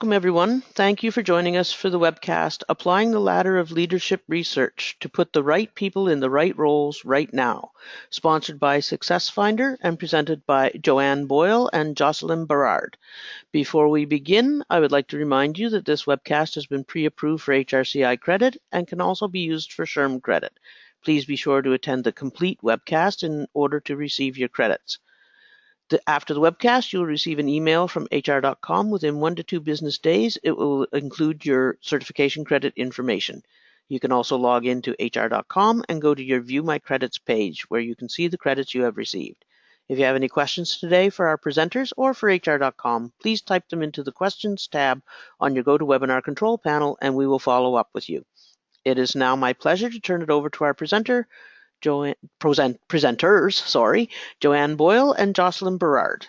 Welcome, everyone. Thank you for joining us for the webcast, Applying the Ladder of Leadership Research to Put the Right People in the Right Roles Right Now, sponsored by SuccessFinder and presented by Joanne Boyle and Jocelyn Berard. Before we begin, I would like to remind you that this webcast has been pre-approved for HRCI credit and can also be used for SHRM credit. Please be sure to attend the complete webcast in order to receive your credits. After the webcast, you'll receive an email from HR.com within 1 to 2 business days. It will include your certification credit information. You can also log into HR.com and go to your View My Credits page, where you can see the credits you have received. If you have any questions today for our presenters or for HR.com, please type them into the Questions tab on your GoToWebinar control panel, and we will follow up with you. It is now my pleasure to turn it over to our presenters, Joanne Boyle and Jocelyn Berard.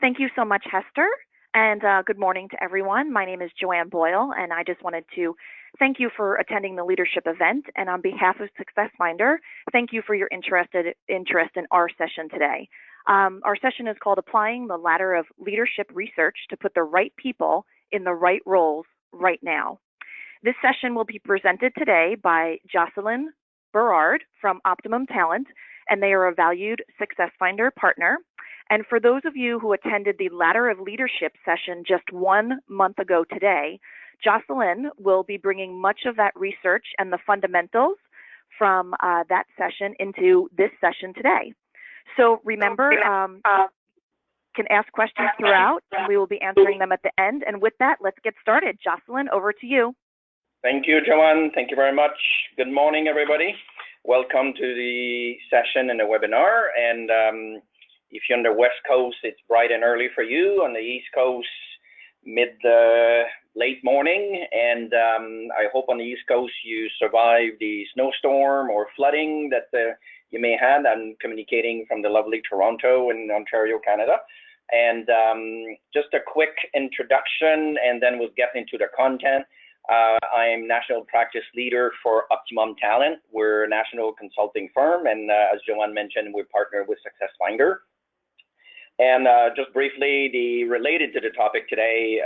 Thank you so much, Hester, and good morning to everyone. My name is Joanne Boyle, and I just wanted to thank you for attending the leadership event, and on behalf of SuccessFinder, thank you for your interest in our session today. Our session is called Applying the Ladder of Leadership Research to Put the Right People in the Right Roles Right Now. This session will be presented today by Jocelyn Berard from Optimum Talent, and they are a valued SuccessFinder partner. And for those of you who attended the Ladder of Leadership session just 1 month ago today, Jocelyn will be bringing much of that research and the fundamentals from that session into this session today. So remember, can ask questions throughout, and we will be answering them at the end. And with that, let's get started. Jocelyn, over to you. Thank you, Joanne. Thank you very much. Good morning, everybody. Welcome to the session and the webinar. And if you're on the West Coast, it's bright and early for you. On the East Coast, late morning. And I hope on the East Coast you survived the snowstorm or flooding that you may have. I'm communicating from the lovely Toronto in Ontario, Canada. And just a quick introduction, and then we'll get into the content. I'm National Practice Leader for Optimum Talent. We're a national consulting firm, and as Joanne mentioned, we partner with SuccessFinder. And just briefly, related to the topic today,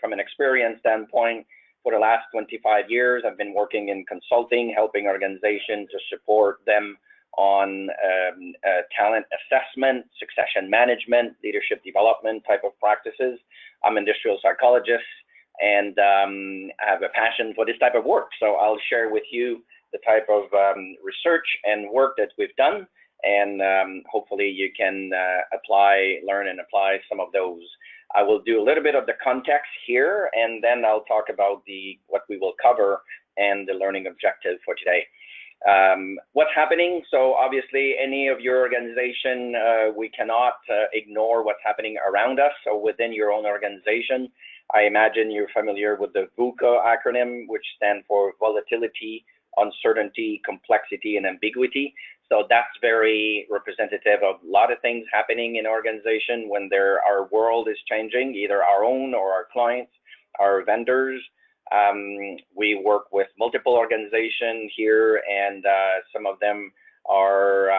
from an experience standpoint, for the last 25 years, I've been working in consulting, helping organizations to support them on talent assessment, succession management, leadership development type of practices. I'm an industrial psychologist, and I have a passion for this type of work. So I'll share with you the type of research and work that we've done, and hopefully you can learn and apply some of those. I will do a little bit of the context here, and then I'll talk about what we will cover and the learning objective for today. What's happening? So obviously, any of your organization, we cannot ignore what's happening around us. So within your own organization, I imagine you're familiar with the VUCA acronym, which stands for volatility, uncertainty, complexity, and ambiguity. So that's very representative of a lot of things happening in organization when our world is changing, either our own or our clients, our vendors. We work with multiple organizations here, and some of them are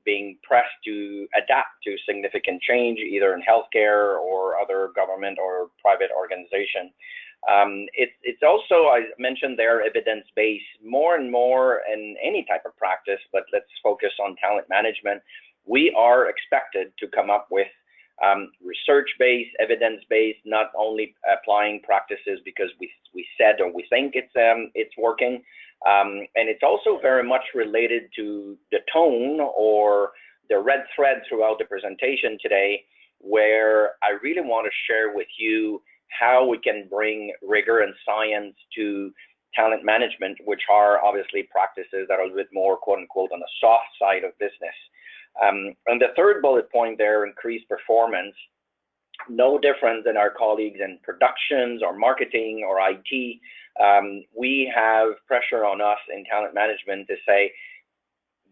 being pressed to adapt to significant change, either in healthcare or other government or private organization. It's also, I mentioned there, evidence-based more and more in any type of practice, but let's focus on talent management. We are expected to come up with research-based, evidence-based, not only applying practices because we said or we think it's working. And it's also very much related to the tone or the red thread throughout the presentation today, where I really want to share with you how we can bring rigor and science to talent management, which are obviously practices that are a little bit more, quote unquote, on the soft side of business. And the third bullet point there, increased performance. No different than our colleagues in productions or marketing or IT. We have pressure on us in talent management to say,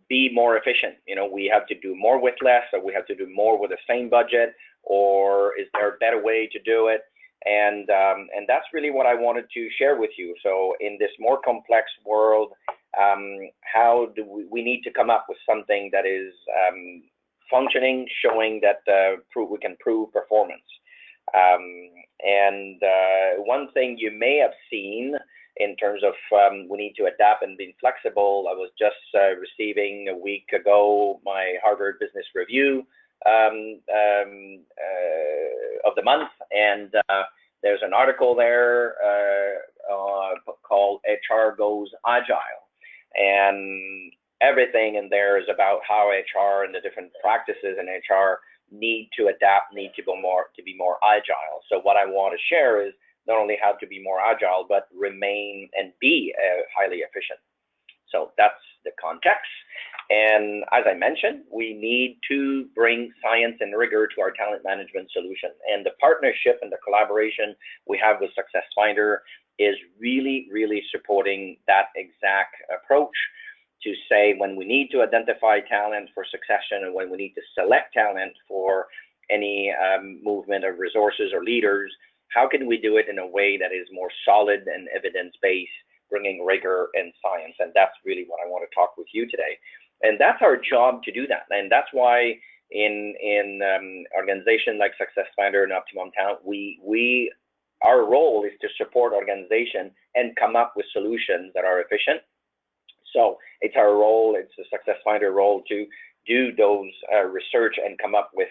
be more efficient. You know, we have to do more with less, or we have to do more with the same budget, or is there a better way to do it? And that's really what I wanted to share with you. So in this more complex world, how do we need to come up with something that is functioning, showing that we can prove performance. One thing you may have seen in terms of we need to adapt and be flexible. I was just receiving a week ago my Harvard Business Review of the month, and there's an article there called HR Goes Agile, and everything in there is about how HR and the different practices in HR need to adapt, need to be more agile. So what I want to share is not only how to be more agile, but remain and be highly efficient. So that's the context. And as I mentioned, we need to bring science and rigor to our talent management solution. And the partnership and the collaboration we have with SuccessFinder is really, really supporting that exact approach to say when we need to identify talent for succession and when we need to select talent for any movement of resources or leaders, how can we do it in a way that is more solid and evidence-based, bringing rigor and science? And that's really what I want to talk with you today. And that's our job to do that. And that's why in organizations like SuccessFinder and Optimum Talent, our role is to support organization and come up with solutions that are efficient. So it's our role, it's the SuccessFinder role to do those research and come up with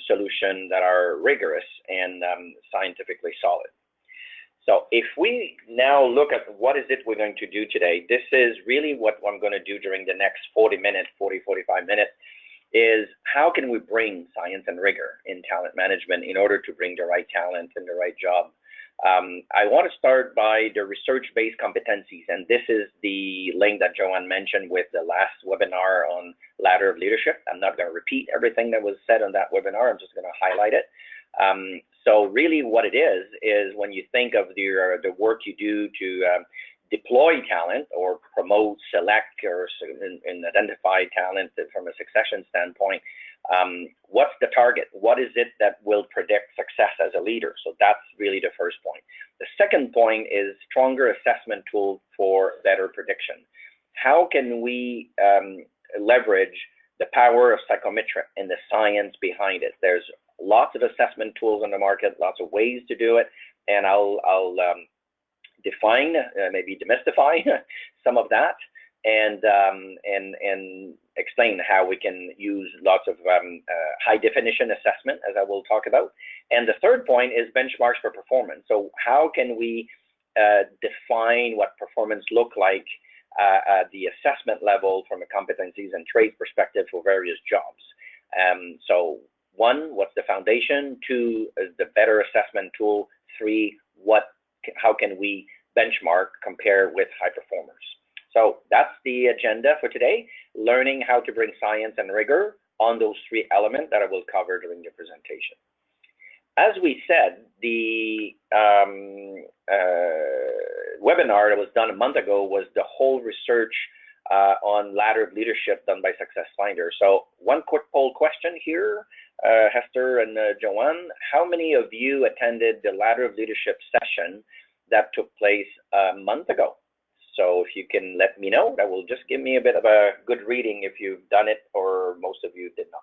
solutions that are rigorous and scientifically solid. So if we now look at what is it we're going to do today, this is really what I'm going to do during the next 45 minutes, is how can we bring science and rigor in talent management in order to bring the right talent and the right job. I want to start by the research-based competencies, and this is the link that Joanne mentioned with the last webinar on ladder of leadership. I'm not going to repeat everything that was said on that webinar. I'm just going to highlight it. So really what it is when you think of the work you do to deploy talent or promote, select, or and identify talent from a succession standpoint, what's the target? What is it that will predict success as a leader? So that's really the first point. The second point is stronger assessment tool for better prediction. How can we leverage the power of psychometric and the science behind it? There's lots of assessment tools on the market, lots of ways to do it, and I'll define, maybe demystify some of that, and explain how we can use lots of high definition assessment, as I will talk about. And the third point is benchmarks for performance. So how can we define what performance look like at the assessment level from a competencies and traits perspective for various jobs? So one, what's the foundation? Two, is the better assessment tool. Three, how can we benchmark, compare with high performers? So that's the agenda for today, learning how to bring science and rigor on those three elements that I will cover during the presentation. As we said, the webinar that was done a month ago was the whole research on ladder of leadership done by SuccessFinder. So one quick poll question here, Hester and Joanne, how many of you attended the ladder of leadership session that took place a month ago? So if you can let me know, that will just give me a bit of a good reading if you've done it or most of you did not.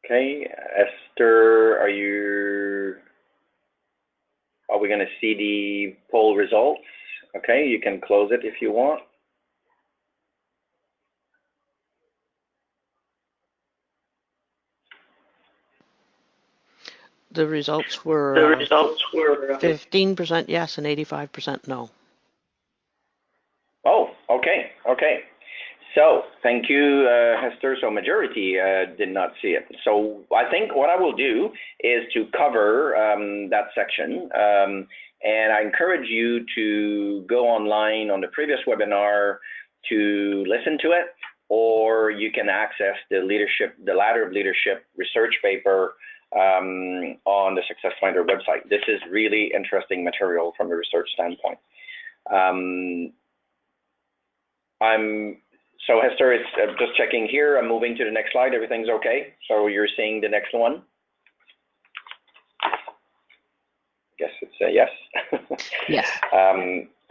Okay, Esther, are we going to see the poll results? Okay, you can close it if you want. The results were 15% yes and 85% no. Oh, okay, okay. So thank you, Hester. So majority did not see it. So I think what I will do is to cover that section, and I encourage you to go online on the previous webinar to listen to it, or you can access the ladder of leadership research paper on the SuccessFinder website. This is really interesting material from a research standpoint. So Hester, it's just checking here. I'm moving to the next slide. Everything's okay? So you're seeing the next one? Guess it's a yes. Yes.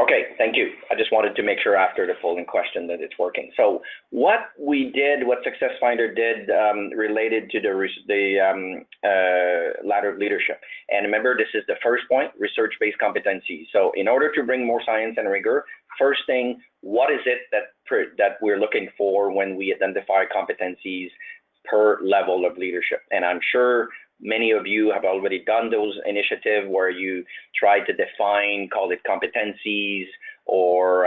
Okay, thank you. I just wanted to make sure after the polling question that it's working. So what we did, what SuccessFinder did related to the ladder of leadership. And remember, this is the first point, research-based competencies. So in order to bring more science and rigor, first thing, what is it that we're looking for when we identify competencies per level of leadership? And I'm sure many of you have already done those initiatives where you try to define, call it competencies, or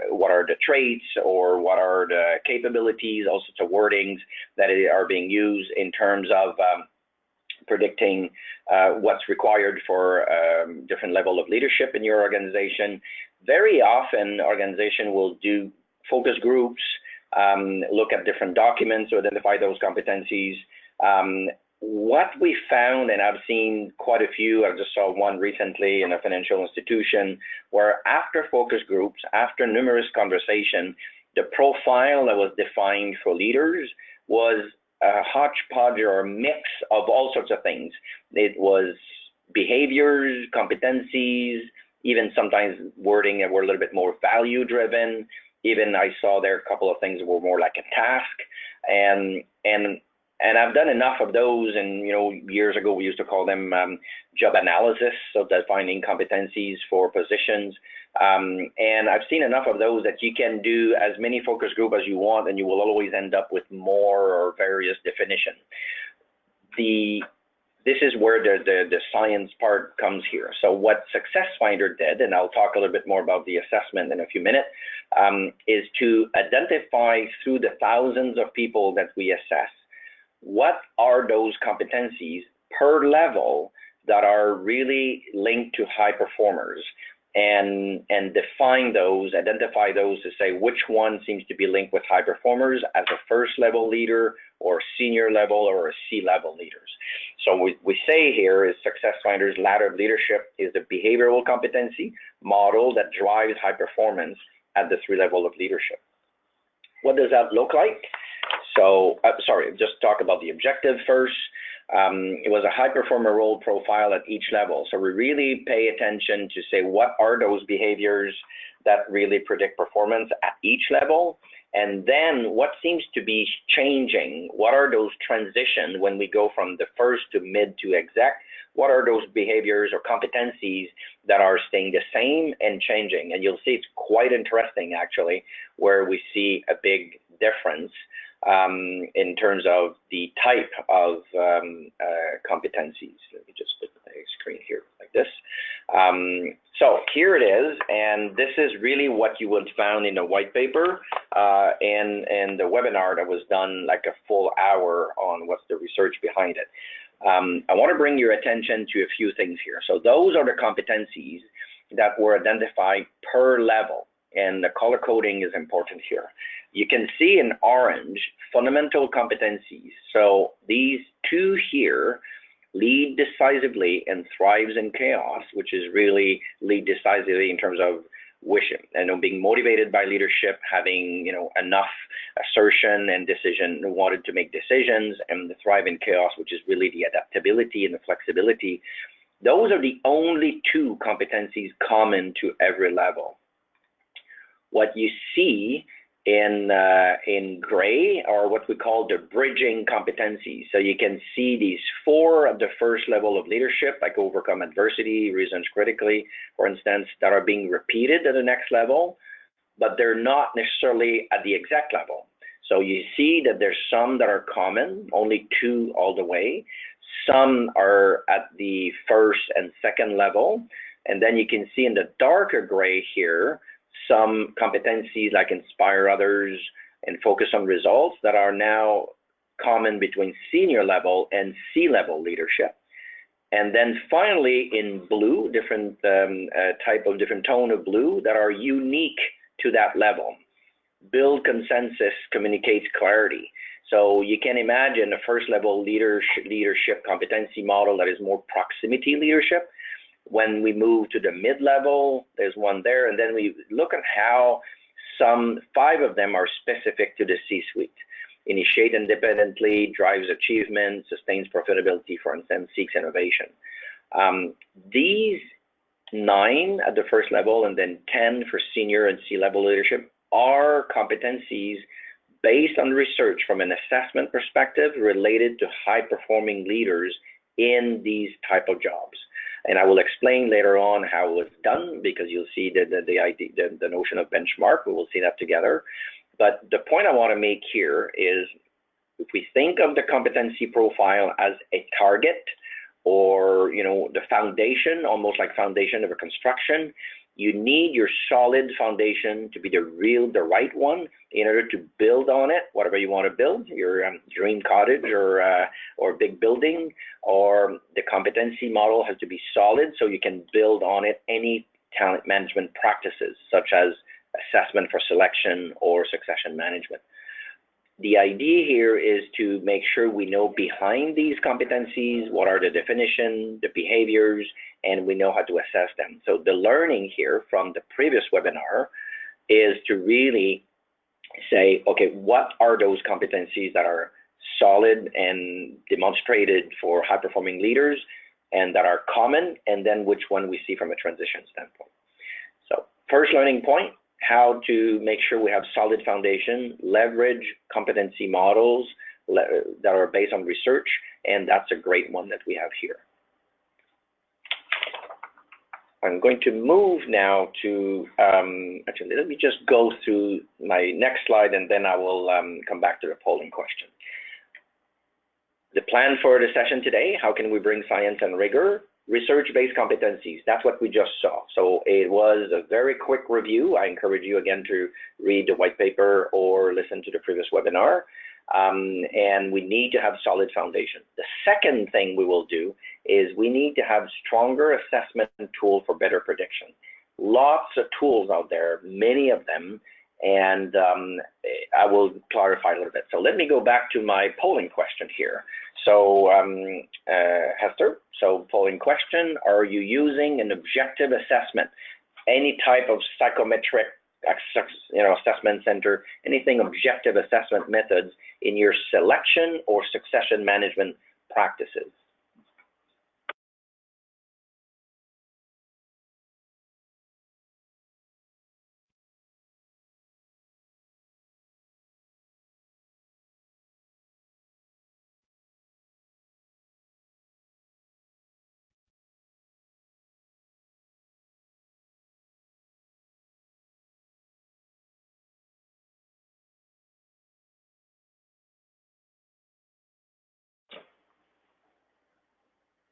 what are the traits, or what are the capabilities, all sorts of wordings that are being used in terms of predicting what's required for different level of leadership in your organization. Very often, organization will do focus groups, look at different documents to identify those competencies. What we found, and I've seen quite a few, I just saw one recently in a financial institution, where after focus groups, after numerous conversations, the profile that was defined for leaders was a hodgepodge or a mix of all sorts of things. It was behaviors, competencies, even sometimes wording that were a little bit more value driven. Even I saw there a couple of things that were more like a task, and I've done enough of those. And years ago we used to call them job analysis, so defining competencies for positions. And I've seen enough of those that you can do as many focus group as you want, and you will always end up with more or various definition. This is where the science part comes here. So what SuccessFinder did, and I'll talk a little bit more about the assessment in a few minutes, is to identify through the thousands of people that we assess, what are those competencies per level that are really linked to high performers, and define those, identify those to say which one seems to be linked with high performers as a first level leader or senior level or a C-level leaders. So we say here is SuccessFinder's ladder of leadership is the behavioral competency model that drives high performance at the 3 level of leadership. What does that look like? So, sorry, just talk about the objective first. It was a high performer role profile at each level. So we really pay attention to say, what are those behaviors that really predict performance at each level? And then what seems to be changing? What are those transitions when we go from the first to mid to exec? What are those behaviors or competencies that are staying the same and changing? And you'll see it's quite interesting, actually, where we see a big difference in terms of the type of competencies. Let me just put the screen here like this. So here it is, and this is really what you would found in the white paper and the webinar that was done like a full hour on what's the research behind it. I want to bring your attention to a few things here. So those are the competencies that were identified per level, and the color coding is important here. You can see in orange fundamental competencies. So these 2 here, lead decisively and thrives in chaos, which is really lead decisively in terms of wishing and being motivated by leadership, having enough assertion and decision, wanted to make decisions, and the thrive in chaos, which is really the adaptability and the flexibility. Those are the only 2 competencies common to every level. What you see in gray are what we call the bridging competencies. So you can see these 4 at the first level of leadership, like overcome adversity, reasons critically, for instance, that are being repeated at the next level, but they're not necessarily at the exact level. So you see that there's some that are common, only 2 all the way. Some are at the first and second level. And then you can see in the darker gray here, some competencies like inspire others and focus on results that are now common between senior level and C-level leadership. And then finally in blue, different different tone of blue that are unique to that level. Build consensus, communicates clarity. So you can imagine a first level leadership competency model that is more proximity leadership. When we move to the mid-level, there's one there, and then we look at how 5 of them are specific to the C-suite. Initiate independently, drives achievement, sustains profitability, for instance, seeks innovation. These 9 at the first level and then 10 for senior and C-level leadership are competencies based on research from an assessment perspective related to high-performing leaders in these type of jobs. And I will explain later on how it was done, because you'll see the notion of benchmark. We will see that together. But the point I want to make here is, if we think of the competency profile as a target, or the foundation, almost like foundation of a construction, you need your solid foundation to be the right one in order to build on it, whatever you want to build, your dream cottage or big building, or the competency model has to be solid so you can build on it any talent management practices, such as assessment for selection or succession management. The idea here is to make sure we know behind these competencies, what are the definition, the behaviors, and we know how to assess them. So the learning here from the previous webinar is to really say, okay, what are those competencies that are solid and demonstrated for high-performing leaders and that are common, and then which one we see from a transition standpoint. So first learning point, how to make sure we have solid foundation, leverage competency models that are based on research, and that's a great one that we have here. I'm going to move now to, actually, let me just go through my next slide, and then I will come back to the polling question. The plan for the session today, how can we bring science and rigor? Research-based competencies, that's what we just saw. So it was a very quick review. I encourage you again to read the white paper or listen to the previous webinar. And we need to have solid foundation. The second thing we will do is we need to have stronger assessment tool for better prediction. Lots of tools out there, many of them, and I will clarify a little bit. So let me go back to my polling question here. So Hester, so polling question, are you using an objective assessment, any type of psychometric assessment center, anything objective assessment methods in your selection or succession management practices?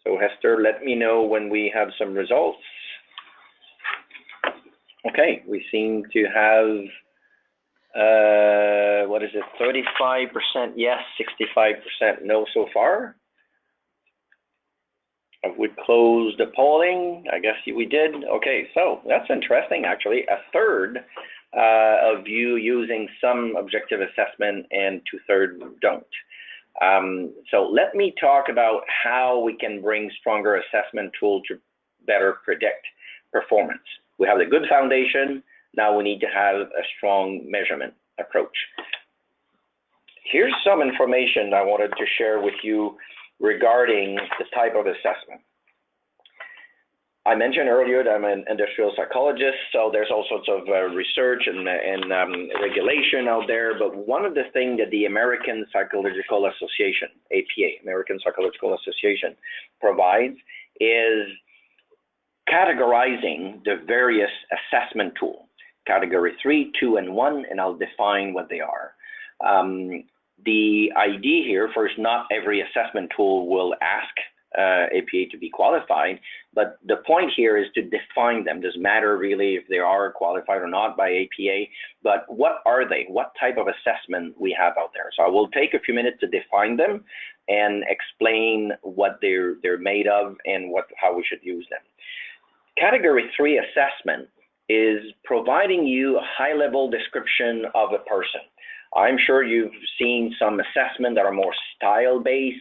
So Hester, let me know when we have some results. Okay, we seem to have, what is it, 35% yes, 65% no so far. I would close the polling. I guess we did. Okay, so that's interesting, actually. A third of you using some objective assessment and 2/3 don't. So let me talk about how we can bring stronger assessment tool to better predict performance. We have the good foundation. Now we need to have a strong measurement approach. Here's some information I wanted to share with you regarding the type of assessment. I mentioned earlier that I'm an industrial psychologist, so there's all sorts of research and regulation out there. But one of the things that the American Psychological Association, APA, American Psychological Association, provides is categorizing the various assessment tools, category 3, 2, and 1, and I'll define what they are. The idea here, first, not every assessment tool will ask APA to be qualified, but the point here is to define them. Doesn't matter really if they are qualified or not by APA, but what are they? What type of assessment we have out there? So I will take a few minutes to define them and explain what they're made of and how we should use them. Category 3 assessment is providing you a high-level description of a person. I'm sure you've seen some assessment that are more style-based,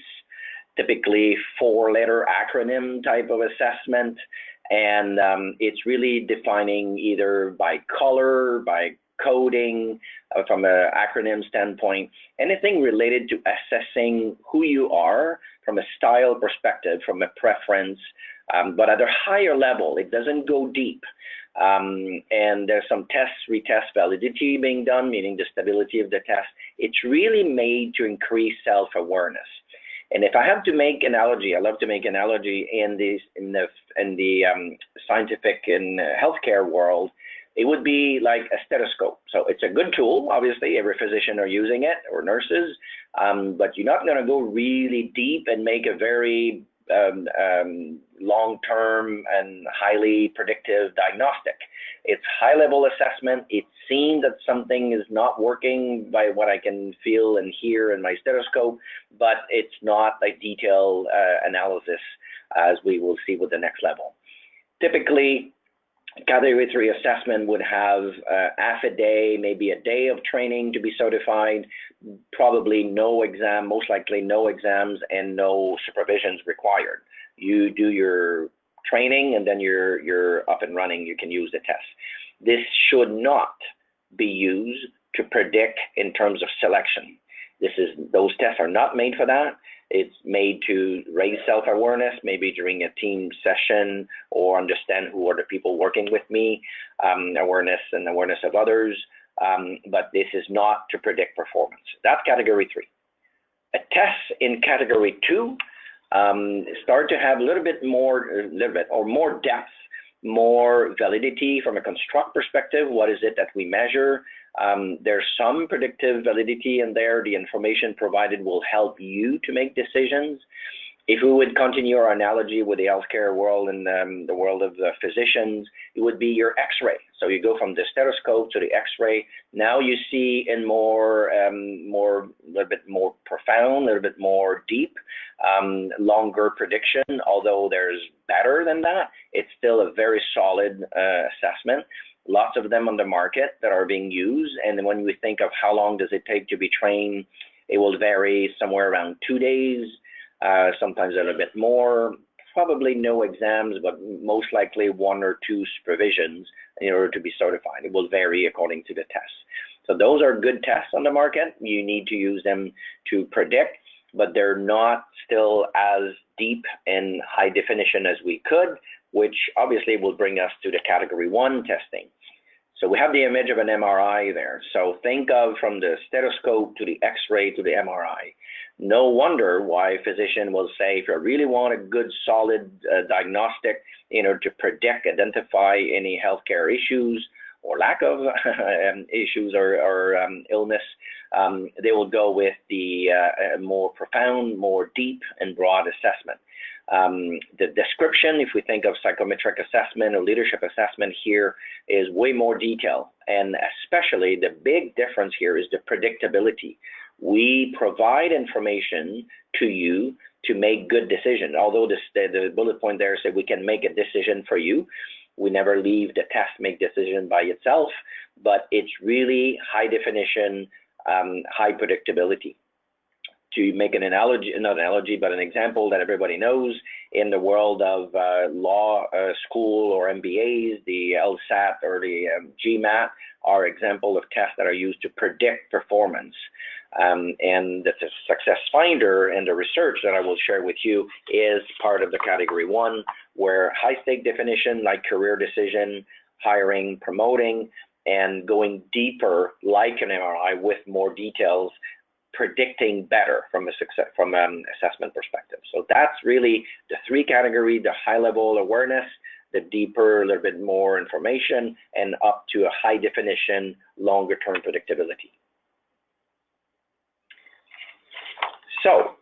typically 4-letter acronym type of assessment. And it's really defining either by color, by coding, from an acronym standpoint, anything related to assessing who you are from a style perspective, from a preference, but at a higher level. It doesn't go deep. And there's some tests, retest validity being done, meaning the stability of the test. It's really made to increase self-awareness. And if I have to make analogy, I love to make analogy in the scientific and healthcare world, it would be like a stethoscope. So it's a good tool. Obviously, every physician are using it, or nurses, but you're not going to go really deep and make a very long-term and highly predictive diagnostic. It's high-level assessment. It's seen that something is not working by what I can feel and hear in my stethoscope, but it's not a detailed analysis, as we will see with the next level. Typically, Category 3 assessment would have half a day, maybe a day of training to be certified, probably no exam, most likely no exams and no supervisions required. You do your training and then you're up and running, you can use the test. This should not be used to predict in terms of selection. Those tests are not made for that. It's made to raise self-awareness, maybe during a team session, or understand who are the people working with me, awareness of others, but this is not to predict performance. That's Category 3. A test in Category 2 start to have a little bit more depth, more validity from a construct perspective. What is it that we measure? There's some predictive validity in there. The information provided will help you to make decisions. If we would continue our analogy with the healthcare world and the world of the physicians, it would be your X-ray. So you go from the stethoscope to the X-ray. Now you see in a little bit more profound, a little bit more deep, longer prediction. Although there's better than that, it's still a very solid assessment. Lots of them on the market that are being used. And when we think of how long does it take to be trained, it will vary somewhere around 2 days, sometimes a little bit more, probably no exams, but most likely 1 or 2 supervisions in order to be certified. It will vary according to the test. So those are good tests on the market. You need to use them to predict, but they're not still as deep and high definition as we could, which obviously will bring us to the Category 1 testing. So we have the image of an MRI there. So think of from the stethoscope to the X-ray to the MRI. No wonder why a physician will say, if you really want a good, solid diagnostic in order to predict, identify any healthcare issues or lack of issues or illness, they will go with the more profound, more deep and broad assessment. The description, if we think of psychometric assessment or leadership assessment here, is way more detailed. And especially the big difference here is the predictability. We provide information to you to make good decisions. Although the bullet point there said we can make a decision for you, we never leave the test make decision by itself, but it's really high definition, high predictability. To make an analogy, not an analogy, but an example that everybody knows in the world of law school or MBAs, the LSAT or the GMAT are example of tests that are used to predict performance. And the SuccessFinder and the research that I will share with you is part of the Category 1, where high-stake definition like career decision, hiring, promoting, and going deeper like an MRI with more details, predicting better from an assessment perspective. So that's really the 3 categories: the high-level awareness, the deeper, a little bit more information, and up to a high-definition, longer-term predictability. So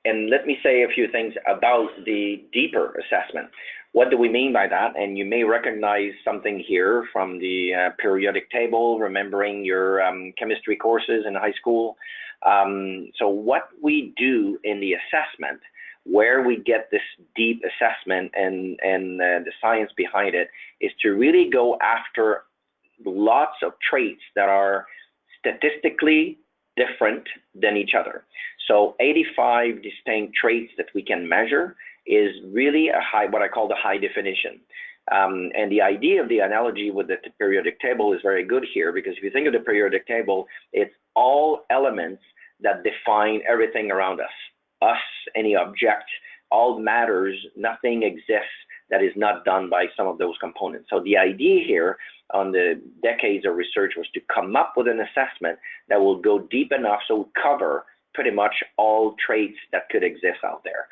and let me say a few things about the deeper assessment. What do we mean by that? And you may recognize something here from the periodic table, remembering your chemistry courses in high school. So what we do in the assessment, where we get this deep assessment and the science behind it, is to really go after lots of traits that are statistically different than each other. So 85 distinct traits that we can measure is really a high, what I call the high definition. And the idea of the analogy with the periodic table is very good here, because if you think of the periodic table, it's all elements that define everything around us, any object, all matters, nothing exists that is not done by some of those components. So the idea here on the decades of research was to come up with an assessment that will go deep enough so we cover pretty much all traits that could exist out there.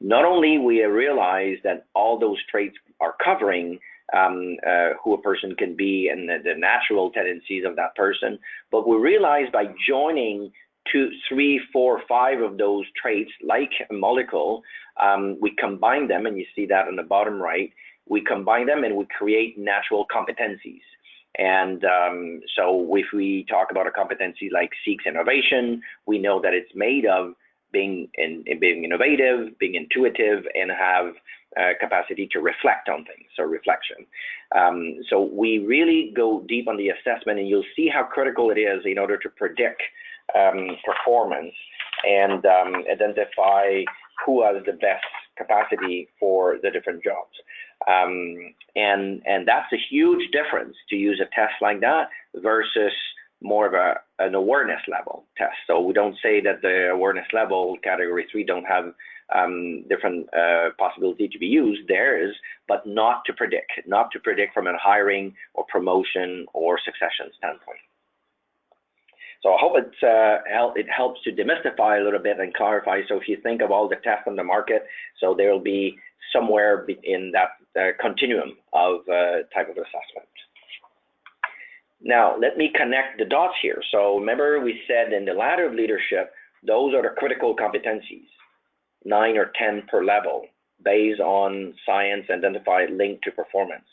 Not only we realize that all those traits are covering who a person can be and the natural tendencies of that person, but we realize by joining 2, 3, 4, 5 of those traits, like a molecule, we combine them, and you see that on the bottom right, we combine them and we create natural competencies. And so if we talk about a competency like seeks innovation, we know that it's made of being innovative, being intuitive, and have capacity to reflect on things, so reflection. So we really go deep on the assessment, and you'll see how critical it is in order to predict performance and identify who has the best capacity for the different jobs. And that's a huge difference to use a test like that versus more of an awareness level test. So we don't say that the awareness level category 3 don't have different possibility to be used. There is, but not to predict from a hiring or promotion or succession standpoint. So I hope it helps to demystify a little bit and clarify. So if you think of all the tests on the market, so there will be somewhere in that continuum of type of assessment. Now, let me connect the dots here. So remember we said in the ladder of leadership, those are the critical competencies, 9 or 10 per level, based on science identified linked to performance.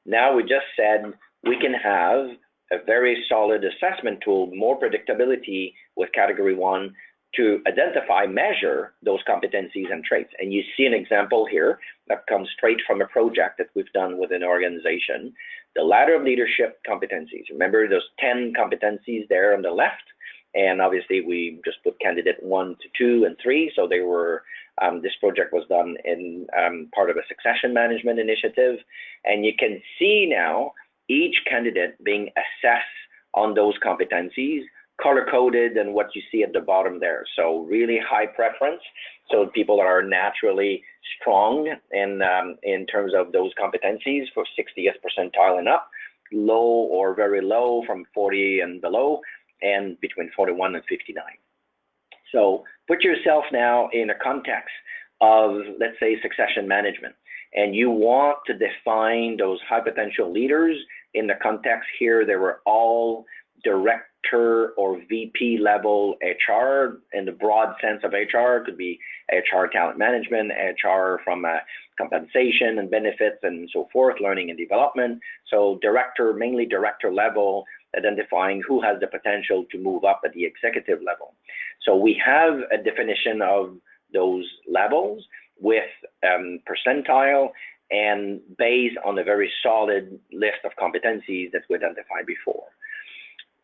Now we just said we can have a very solid assessment tool, more predictability with category 1 to identify, measure those competencies and traits. And you see an example here that comes straight from a project that we've done with an organization. The ladder of leadership competencies. Remember those 10 competencies there on the left? And obviously we just put candidate 1 to 2 and 3. So they were, this project was done in part of a succession management initiative. And you can see now each candidate being assessed on those competencies, color-coded and what you see at the bottom there. So really high preference. So people that are naturally strong in terms of those competencies for 60th percentile and up, low or very low from 40 and below, and between 41 and 59. So put yourself now in a context of, let's say, succession management, and you want to define those high potential leaders. In the context here, they were all director or VP level HR in the broad sense of HR. It could be HR talent management, HR from compensation and benefits and so forth, learning and development. So director, mainly director level, identifying who has the potential to move up at the executive level. So we have a definition of those levels with percentile and based on a very solid list of competencies that we identified before.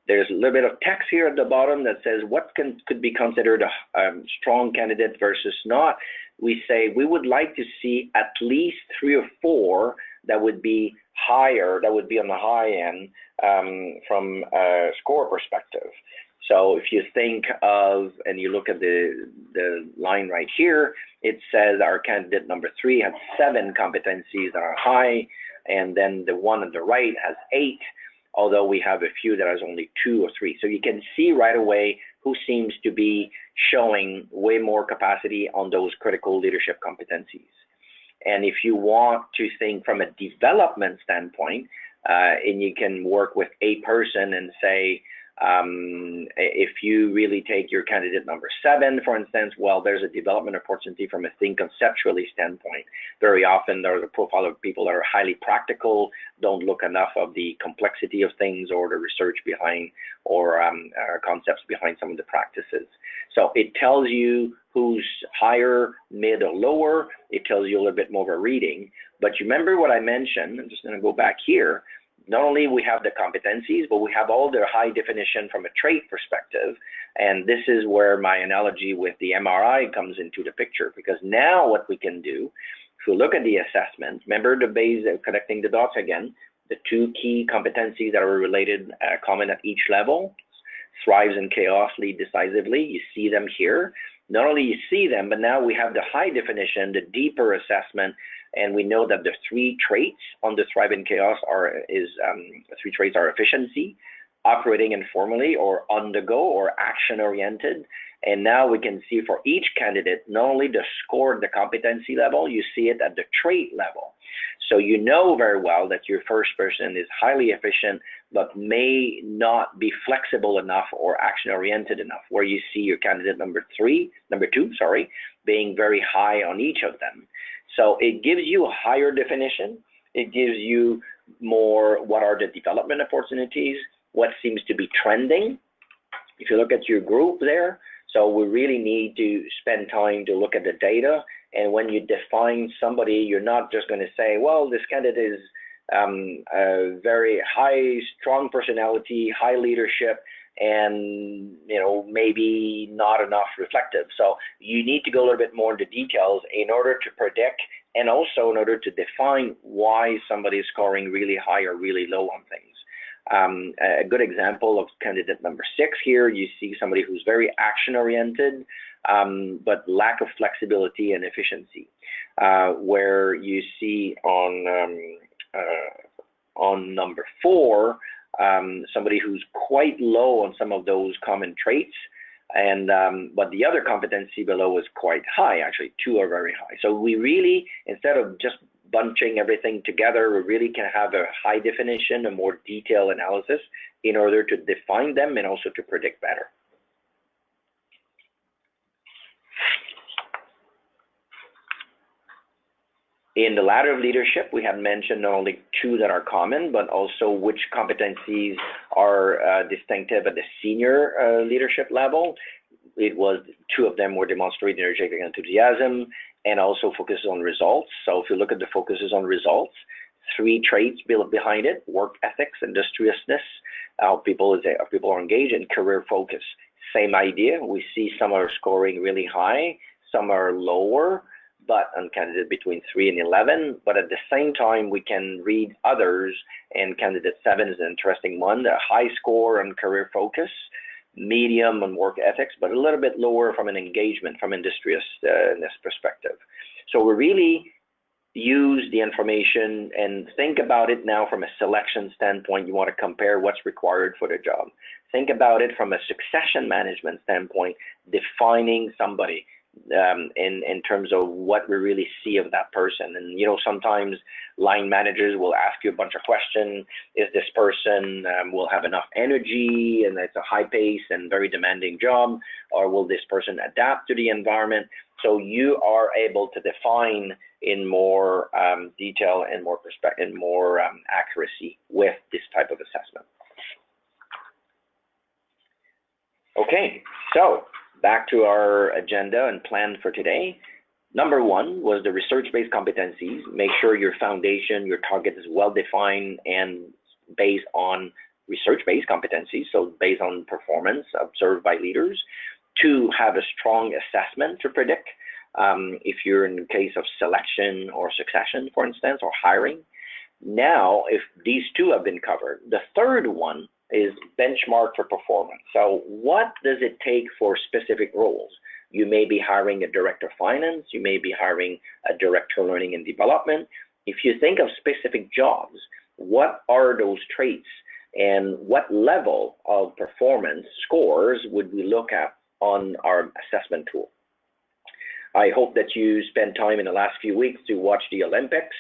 There's a little bit of text here at the bottom that says what could be considered a strong candidate versus not. We say we would like to see at least 3 or 4 that would be higher, that would be on the high end from a score perspective. So if you think of, and you look at the line right here, it says our candidate number 3 has 7 competencies that are high, and then the one on the right has 8, although we have a few that has only 2 or 3. So you can see right away who seems to be showing way more capacity on those critical leadership competencies. And if you want to think from a development standpoint, and you can work with a person and say, if you really take your candidate number 7, for instance, well, there's a development opportunity from a think conceptually standpoint. Very often there's a profile of people that are highly practical, don't look enough of the complexity of things or the research behind or concepts behind some of the practices. So it tells you who's higher, mid, or lower. It tells you a little bit more of a reading. But you remember what I mentioned, I'm just going to go back here. not only we have the competencies, but we have all their high definition from a trait perspective. And this is where my analogy with the MRI comes into the picture, because now what we can do, if we look at the assessment, remember the base, connecting the dots again, the two key competencies that are related, common at each level, thrives in chaos, lead decisively. You see them here. Not only you see them, but now we have the high definition, the deeper assessment, and we know that the three traits on the thrive in chaos three traits are efficiency, operating informally, or on the go, or action oriented. And now we can see for each candidate, not only the score at the competency level, you see it at the trait level. So you know very well that your first person is highly efficient, but may not be flexible enough or action oriented enough, where you see your candidate number two, being very high on each of them. So it gives you a higher definition. It gives you more, what are the development opportunities, what seems to be trending. If you look at your group there, so we really need to spend time to look at the data. And when you define somebody, you're not just going to say, well, this candidate is a very high, strong personality, high leadership, and maybe not enough reflective. So you need to go a little bit more into details in order to predict, and also in order to define why somebody is scoring really high or really low on things. A good example of candidate number 6 here, you see somebody who's very action-oriented, but lack of flexibility and efficiency, where you see on number 4, somebody who's quite low on some of those common traits, and but the other competency below is quite high. Actually, 2 are very high. So we really, instead of just bunching everything together, we really can have a high definition, a more detailed analysis in order to define them and also to predict better. In the ladder of leadership, we have mentioned not only 2 that are common, but also which competencies are distinctive at the senior leadership level. It was 2 of them were demonstrating energetic enthusiasm and also focuses on results. So if you look at the focuses on results, 3 traits built behind it: work ethics, industriousness, how people are engaged, and career focus. Same idea. We see some are scoring really high, some are lower, but on candidate between 3 and 11. But at the same time, we can read others, and candidate 7 is an interesting one. The high score on career focus, medium on work ethics, but a little bit lower from an engagement, from industriousness perspective. So we really use the information and think about it now from a selection standpoint. You want to compare what's required for the job. Think about it from a succession management standpoint, defining somebody in terms of what we really see of that person. And sometimes line managers will ask you a bunch of questions. Is this person will have enough energy, and it's a high pace and very demanding job, or will this person adapt to the environment? So you are able to define in more detail and more perspective and more accuracy with this type of assessment. Okay, so back to our agenda and plan for today. Number 1 was the research-based competencies. Make sure your foundation, your target is well-defined and based on research-based competencies, so based on performance observed by leaders. 2, have a strong assessment to predict, if you're in the case of selection or succession, for instance, or hiring. Now, if these 2 have been covered, the third one is benchmark for performance. So what does it take for specific roles? You may be hiring a director of finance, you may be hiring a director of learning and development. If you think of specific jobs, what are those traits and what level of performance scores would we look at on our assessment tool? I hope that you spent time in the last few weeks to watch the Olympics.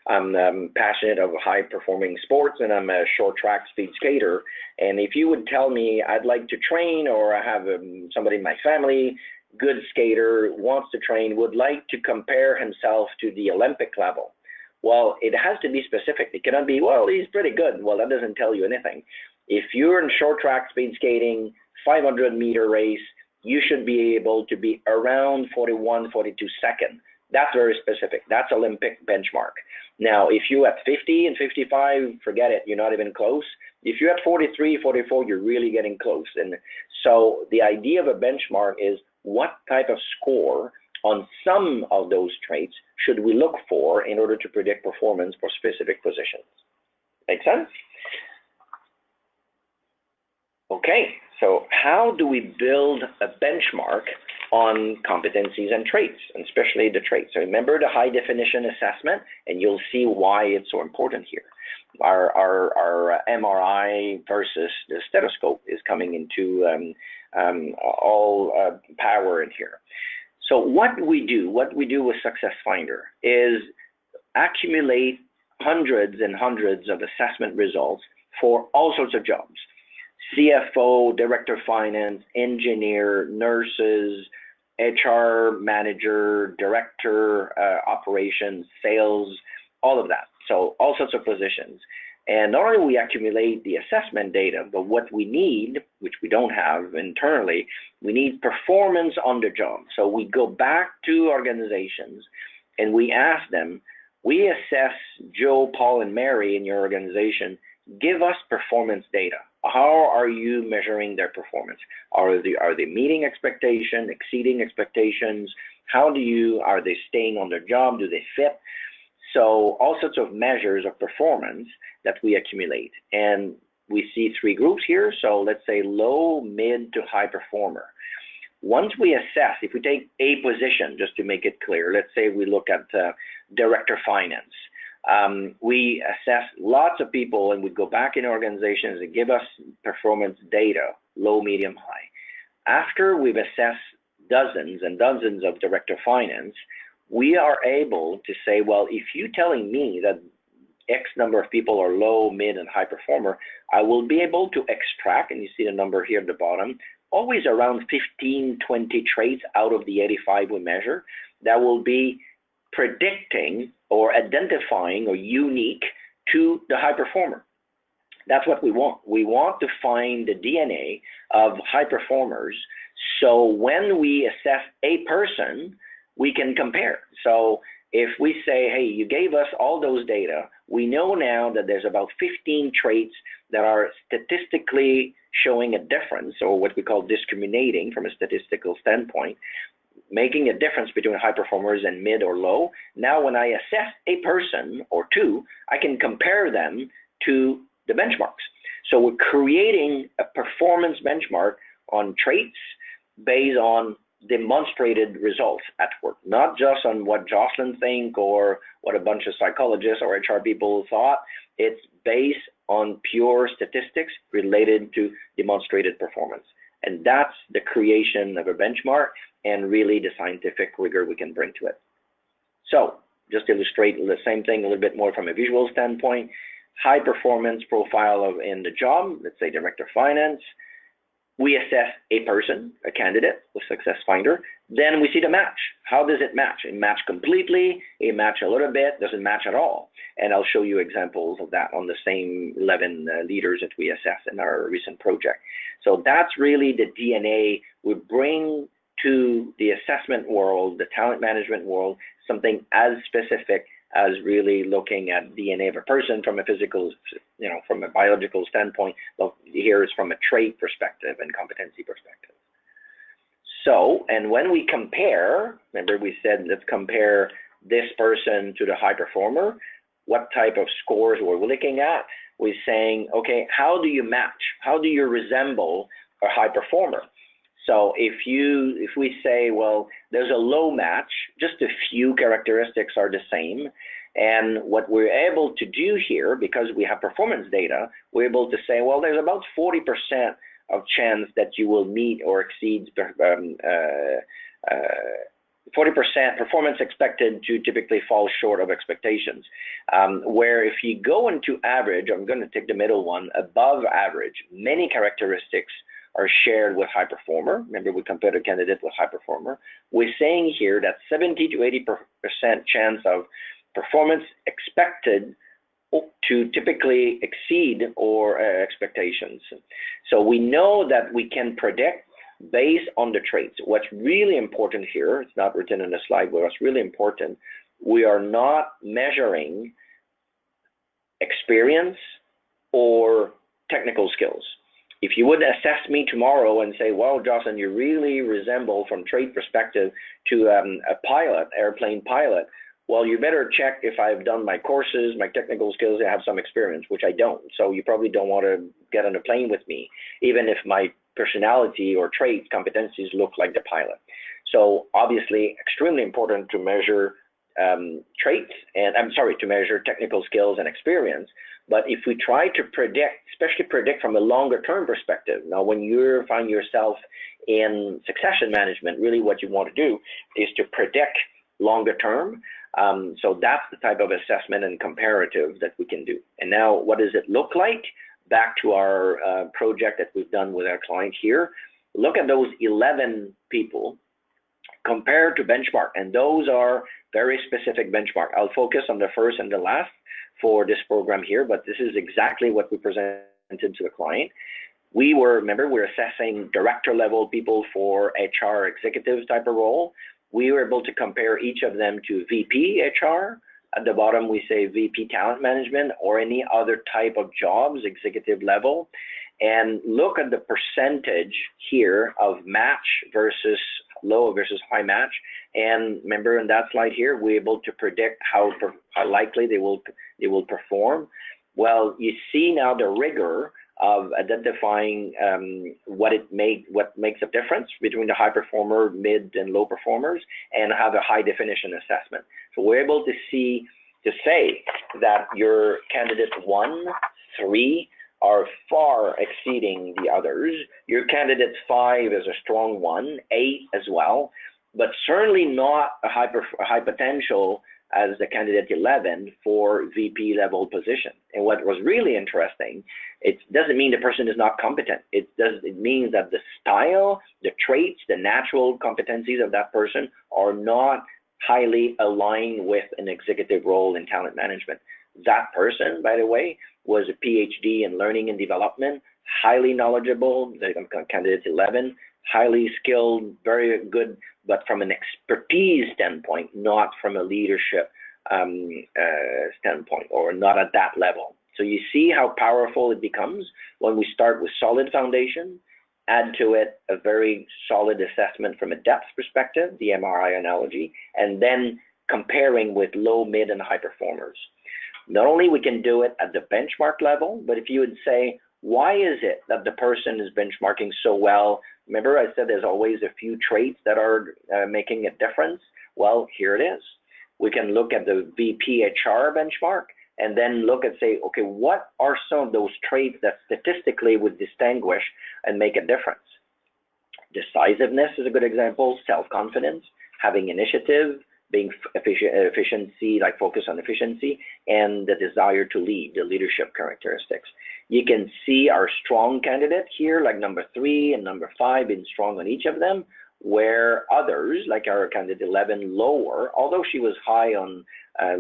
I'm passionate of high-performing sports, and I'm a short track speed skater. And if you would tell me I'd like to train, or I have somebody in my family, good skater, wants to train, would like to compare himself to the Olympic level, well, it has to be specific. It cannot be, well, he's pretty good. Well, that doesn't tell you anything. If you're in short track speed skating, 500-meter race, you should be able to be around 41, 42 seconds That's very specific. That's Olympic benchmark. Now, if you're at 50 and 55, forget it. You're not even close. If you're at 43, 44, you're really getting close. And so the idea of a benchmark is what type of score on some of those traits should we look for in order to predict performance for specific positions. Make sense? Okay, so how do we build a benchmark on competencies and traits, and especially the traits? So remember the high definition assessment, and you'll see why it's so important here. Our MRI versus the stethoscope is coming into all power in here. So what we do with SuccessFinder is accumulate hundreds and hundreds of assessment results for all sorts of jobs. CFO, director of finance, engineer, nurses, HR manager, director, operations, sales, all of that. So all sorts of positions. And not only we accumulate the assessment data, but what we need, which we don't have internally, we need performance on the job. So we go back to organizations and we ask them, we assess Joe, Paul, and Mary in your organization, give us performance data. How are you measuring their performance? Are they meeting expectations, exceeding expectations? Are they staying on their job? Do they fit? So all sorts of measures of performance that we accumulate. And we see three groups here. So let's say low, mid to high performer. Once we assess, if we take a position, just to make it clear, let's say we look at director of finance. We assess lots of people and we go back in organizations and give us performance data, low, medium, high. After we've assessed dozens and dozens of director of finance, we are able to say, well, if you're telling me that X number of people are low, mid, and high performer, I will be able to extract, and you see the number here at the bottom, always around 15, 20 traits out of the 85 we measure that will be predicting or identifying or unique to the high performer. That's what we want. We want to find the DNA of high performers, so when we assess a person, we can compare. So if we say, hey, you gave us all those data, we know now that there's about 15 traits that are statistically showing a difference, or what we call discriminating from a statistical standpoint, making a difference between high performers and mid or low. Now, when I assess a person or two, I can compare them to the benchmarks. So we're creating a performance benchmark on traits based on demonstrated results at work, not just on what Jocelyn think or what a bunch of psychologists or HR people thought. It's based on pure statistics related to demonstrated performance. And that's the creation of a benchmark and really the scientific rigor we can bring to it. So just to illustrate the same thing a little bit more from a visual standpoint, high performance profile in the job, let's say director of finance. We assess a person, a candidate with SuccessFinder. Then we see the match. How does it match? It match completely, it match a little bit, doesn't match at all. And I'll show you examples of that on the same 11 leaders that we assess in our recent project. So that's really the DNA we bring to the assessment world, the talent management world, something as specific as really looking at DNA of a person from a physical, from a biological standpoint. Look, here is from a trait perspective and competency perspective. So, and when we compare, remember we said, let's compare this person to the high performer, what type of scores we're looking at? We're saying, okay, how do you match? How do you resemble a high performer? So if we say, well, there's a low match, just a few characteristics are the same. And what we're able to do here, because we have performance data, we're able to say, well, there's about 40% of chance that you will meet or exceed 40% performance expected to typically fall short of expectations. Where if you go into average, I'm going to take the middle one, above average, many characteristics are shared with high performer. Remember, we compared a candidate with high performer. We're saying here that 70 to 80% chance of performance expected to typically exceed or expectations. So we know that we can predict based on the traits. What's really important here, it's not written in the slide, but what's really important, we are not measuring experience or technical skills. If you would assess me tomorrow and say, well, Jocelyn, you really resemble from trait perspective to a pilot, airplane pilot, well, you better check if I've done my courses, my technical skills, I have some experience, which I don't. So you probably don't want to get on a plane with me, even if my personality or trait competencies look like the pilot. So obviously, extremely important to measure traits, and to measure technical skills and experience. But if we try to predict, especially predict from a longer term perspective, now when you find yourself in succession management, really what you want to do is to predict longer term. So that's the type of assessment and comparative that we can do. And now what does it look like? Back to our project that we've done with our client here. Look at those 11 people compared to benchmark, and those are very specific benchmark. I'll focus on the first and the last for this program here, but this is exactly what we presented to the client. Remember, we're assessing director level people for HR executive type of role. We were able to compare each of them to VP HR. At the bottom, we say VP talent management or any other type of jobs, executive level, and look at the percentage here of match versus low versus high match. And remember in that slide here, we're able to predict how likely they will perform. Well, you see now the rigor of identifying what makes a difference between the high performer, mid and low performers, and have a high definition assessment. So we're able to say that your candidate 1, 3 are far exceeding the others. Your candidate 5 is a strong one, 8 as well, but certainly not a high potential as the candidate 11 for VP level position. And what was really interesting, it doesn't mean the person is not competent. It means that the style, the traits, the natural competencies of that person are not highly aligned with an executive role in talent management. That person, by the way, was a PhD in learning and development, highly knowledgeable, the candidate 11, highly skilled, very good, but from an expertise standpoint, not from a leadership standpoint, or not at that level. So you see how powerful it becomes when we start with solid foundation, add to it a very solid assessment from a depth perspective, the MRI analogy, and then comparing with low, mid, and high performers. Not only we can do it at the benchmark level, but if you would say, why is it that the person is benchmarking so well? Remember I said there's always a few traits that are making a difference. Well, here it is. We can look at the VP HR benchmark and then look and say, okay, what are some of those traits that statistically would distinguish and make a difference? Decisiveness is a good example, self-confidence, having initiative, being efficiency, like focus on efficiency, and the desire to lead, the leadership characteristics. You can see our strong candidate here, like number 3 and number 5, being strong on each of them, where others, like our candidate 11, lower, although she was high on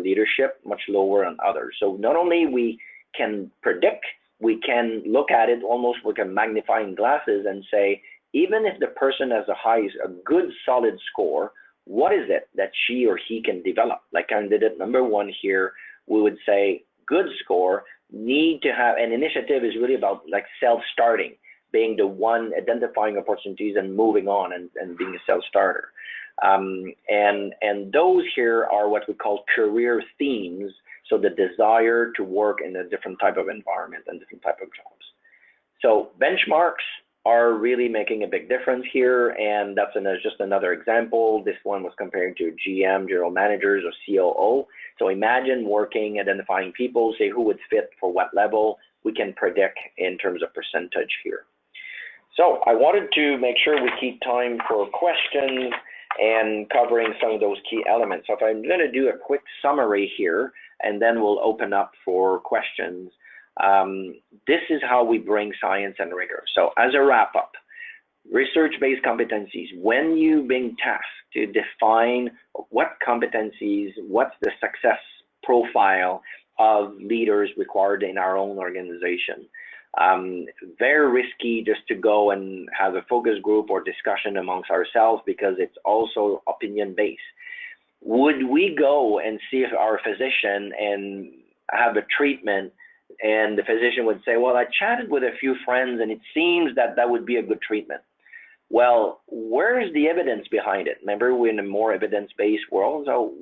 leadership, much lower on others. So not only we can predict, we can look at it almost with a magnifying glasses and say, even if the person has a good solid score, what is it that she or he can develop? Like candidate number 1 here, we would say good score, need to have an initiative is really about like self-starting, being the one identifying opportunities and moving on and being a self-starter. And those here are what we call career themes. So the desire to work in a different type of environment and different type of jobs. So benchmarks are really making a big difference here, and that's just another example. This one was comparing to GM, general managers, or COO. So imagine working, identifying people, say who would fit for what level. We can predict in terms of percentage here. So I wanted to make sure we keep time for questions and covering some of those key elements. So if I'm going to do a quick summary here, and then we'll open up for questions. This is how we bring science and rigor. So as a wrap up, research-based competencies, when you being tasked to define what competencies, what's the success profile of leaders required in our own organization. Very risky just to go and have a focus group or discussion amongst ourselves because it's also opinion based. Would we go and see our physician and have a treatment and the physician would say, well, I chatted with a few friends and it seems that that would be a good treatment? Well, where's the evidence behind it? Remember, we're in a more evidence-based world, so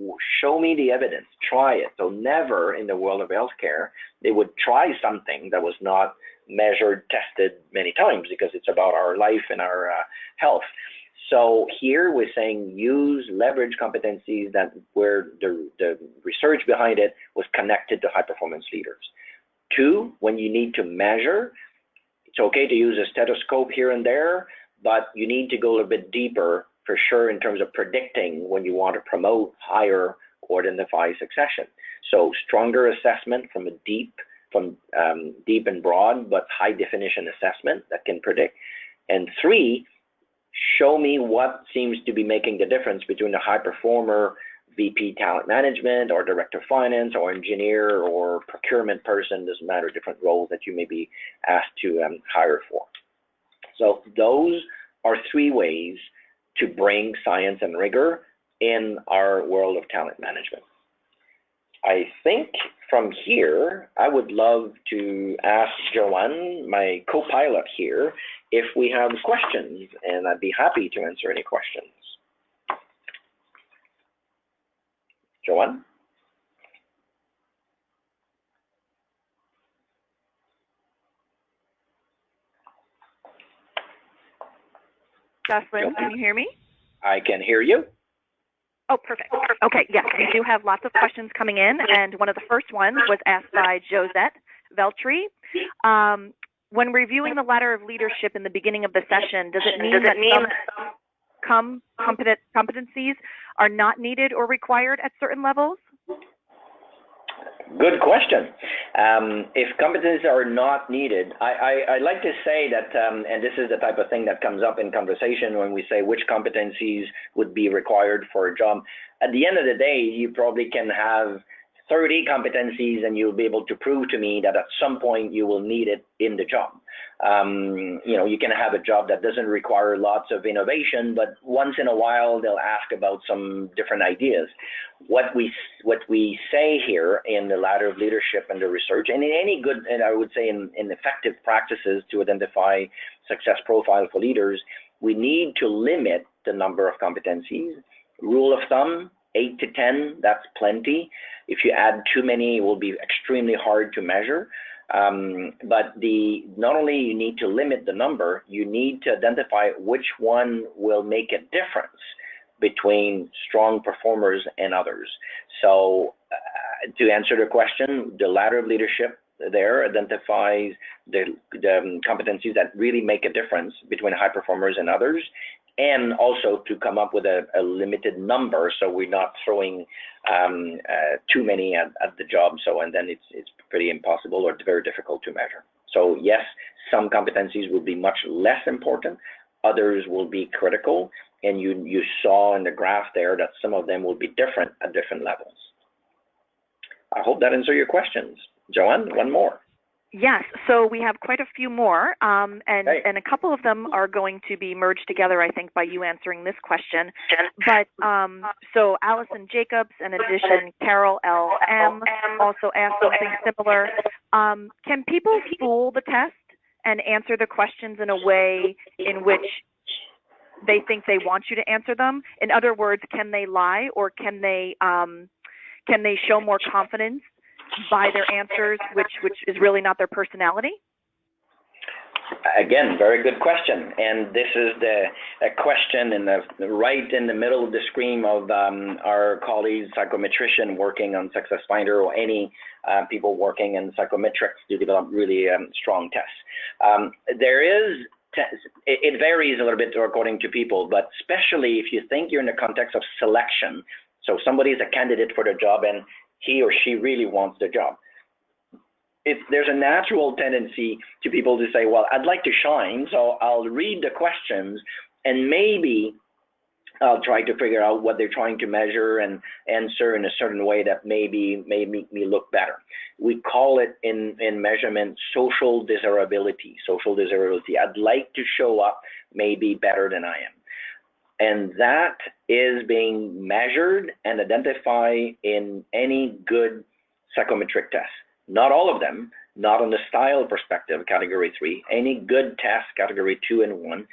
show me the evidence, try it. So never in the world of healthcare, they would try something that was not measured, tested many times because it's about our life and our health. So here we're saying leverage competencies that where the research behind it was connected to high-performance leaders. 2, when you need to measure, it's okay to use a stethoscope here and there, but you need to go a little bit deeper for sure in terms of predicting when you want to promote, hire, or identify succession. So stronger assessment from deep and broad, but high definition assessment that can predict. And 3, show me what seems to be making the difference between a high performer, VP talent management, or director of finance, or engineer, or procurement person, doesn't matter, different roles that you may be asked to hire for. So those are 3 ways to bring science and rigor in our world of talent management. I think from here, I would love to ask Joanne, my co-pilot here, if we have questions, and I'd be happy to answer any questions. Joanne? Jocelyn, can you hear me? I can hear you. Oh, perfect. Okay, yes, we do have lots of questions coming in, and one of the first ones was asked by Josette Veltri. When reviewing the ladder of leadership in the beginning of the session, does it mean that some competencies are not needed or required at certain levels? Good question. If competencies are not needed, I like to say that, and this is the type of thing that comes up in conversation when we say which competencies would be required for a job. At the end of the day, you probably can have 30 competencies and you'll be able to prove to me that at some point you will need it in the job. You can have a job that doesn't require lots of innovation, but once in a while they'll ask about some different ideas. What we say here in the ladder of leadership and the research, and in any good, and I would say in effective practices to identify success profile for leaders, we need to limit the number of competencies. Rule of thumb, 8 to 10, that's plenty. If you add too many, it will be extremely hard to measure. But not only you need to limit the number, you need to identify which one will make a difference between strong performers and others. So to answer the question, the ladder of leadership there identifies the competencies that really make a difference between high performers and others, and also to come up with a limited number so we're not throwing too many at the job. So, and then it's pretty impossible or very difficult to measure. So yes, some competencies will be much less important, others will be critical, and you saw in the graph there that some of them will be different at different levels. I hope that answers your questions. Joanne, one more. Yes, so we have quite a few more, and a couple of them are going to be merged together, I think, by you answering this question. But so Allison Jacobs, in addition, Carol L.M. also asked something similar. Can people fool the test and answer the questions in a way in which they think they want you to answer them? In other words, can they lie, or can they show more confidence by their answers, which is really not their personality? Again, very good question. And this is a question right in the middle of the screen of our colleagues, psychometrician working on SuccessFinder, or any people working in psychometrics to develop really strong tests. It varies a little bit according to people, but especially if you think you're in the context of selection. So somebody is a candidate for the job and he or she really wants the job. There's a natural tendency to people to say, well, I'd like to shine, so I'll read the questions and maybe I'll try to figure out what they're trying to measure and answer in a certain way that maybe may make me look better. We call it in measurement social desirability. Social desirability. I'd like to show up maybe better than I am. And that is being measured and identified in any good psychometric test. Not all of them, not on the style perspective, category 3, any good test, category 2 and 1.